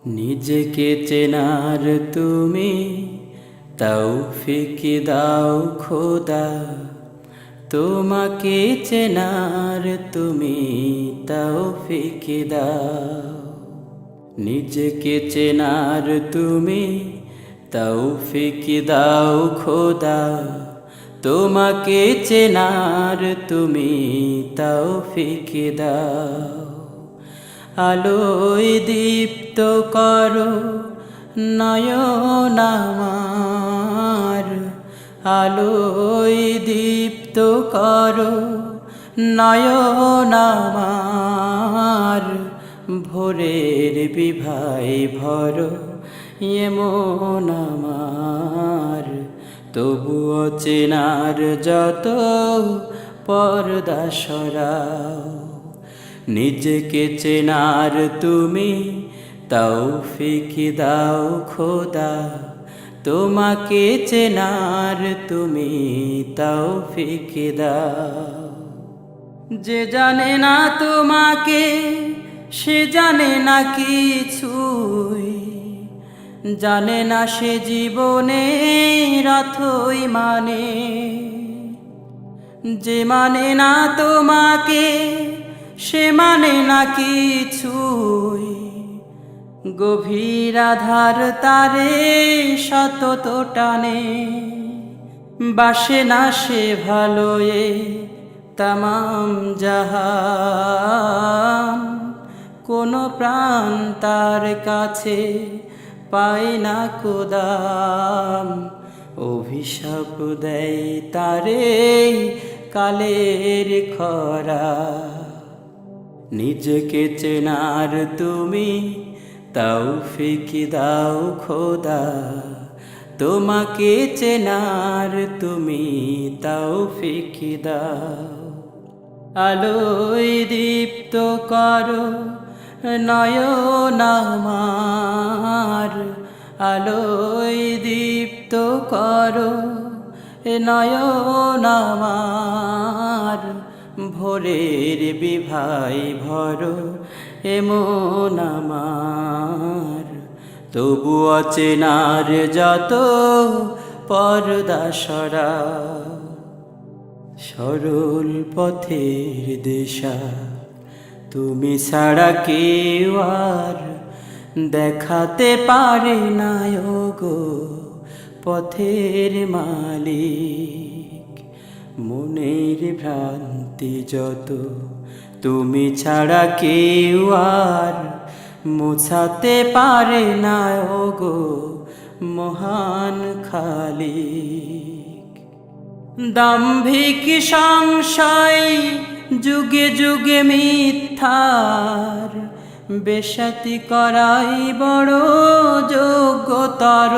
নিজেকে চেনার তুমি তৌফিক দাও খোদা, তোমাকে চেনার তুমি তৌফিক দাও। নিজেকে চেনার তুমি তৌফিক দাও খোদা, তোমাকে চেনার তুমি তৌফিক দাও। আলোয় দীপ্ত করো নয়ন আমার, আলোয় দীপ্ত করো নয়ন আমার। ভোরের বিভাই ভরো এমন আমার, তবুও চেনার যত পর্দা সরাও। নিজেকে চেনার তুমি তৌফিক দাও খোদা, তোমাকে চেনার তুমি তৌফিক দাও। যে জানে না তোমাকে সে জানে না কিছুই, জানে না সে জীবনের অথই মানে। যে মানে না তোমাকে সে মানে না কিছুই, গভীর আধার তারে সতত টানে। বাসে না সে ভালোয়ে তামাম জাহান, কোনো প্রাণ তার কাছে পায় না কোদাম। অভিশাপ দেয় তারে কালের খরা। নিজেকে চেনার তুমি তৌফিক দাও খোদা, তোমাকে চেনার তুমি তৌফিক দাও। আলোয় দীপ্ত করো নয়ন আমার, আলোয় দীপ্ত করো নয়ন আমার। ভোরের বিভাই ভরো এমন আমার, তবুও চেনার যত পর্দা সরাও। সরল পথের দিশা তুমি ছাড়া কেউ আর দেখাতে পারে না গো পথের মালিক। মনের ভ্রান্তি যত তুমি ছাড়া কেউ আর মোছাতে পারে না গো মহান খালিক। দাম্ভিক সংশয় যুগে যুগে মিথ্যার, বেশাতি করাই বড় যোগ্যতর।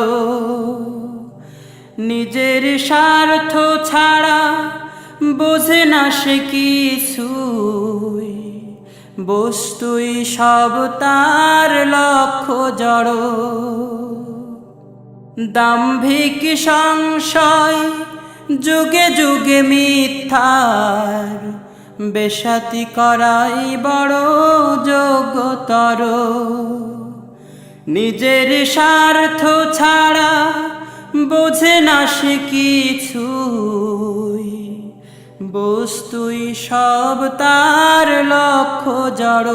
নিজের স্বার্থ ছাড়া বোঝে না সে কিছুই, বস্তুই সব তার লক্ষ্য জড়। দাম্ভিক সংশয় যুগে যুগে মিথ্যার, বেশাতি করাই বড় যোগ্যতর। নিজের স্বার্থ ছাড়া বোঝে না সে কিছুই, বস্তুই সব তার লক্ষ্য জড়।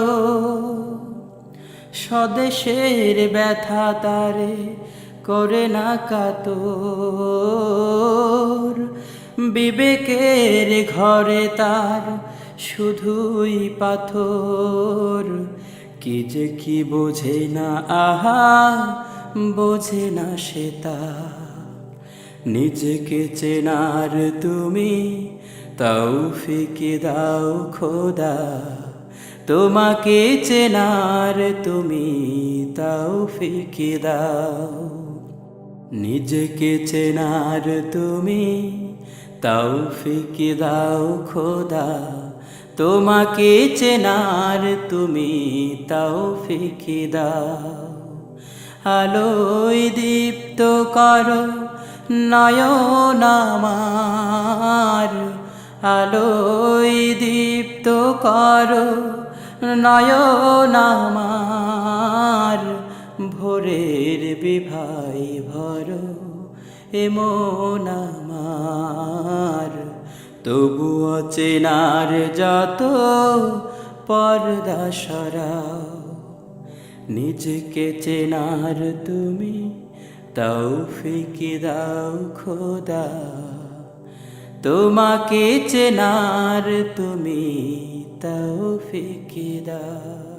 স্বদেশের ব্যথা তারে করে না কাতর, বিবেকের ঘরে তার শুধুই পাথর। কি যে কি বোঝে না আহা বোঝে না সে তা। নিজেকে চেনার তুমি তৌফিক দাও খোদা, তোমাকে চেনার তুমি তৌফিক দাও। নিজেকে চেনার তুমি তৌফিক দাও খোদা, তোমাকে চেনার তুমি তৌফিক দাও। আলোয় দীপ্ত করো নয়ন আমার, আলোয় দীপ্ত করো নয়ন আমার। ভোরের বিভাই ভরো এমন আমার, তবুও চেনার যত পর্দা সরাও, নিজেকে চেনার তুমি তৌফিক দাও খোদা, তোমাকে চেনার তুমি তৌফিক দাও।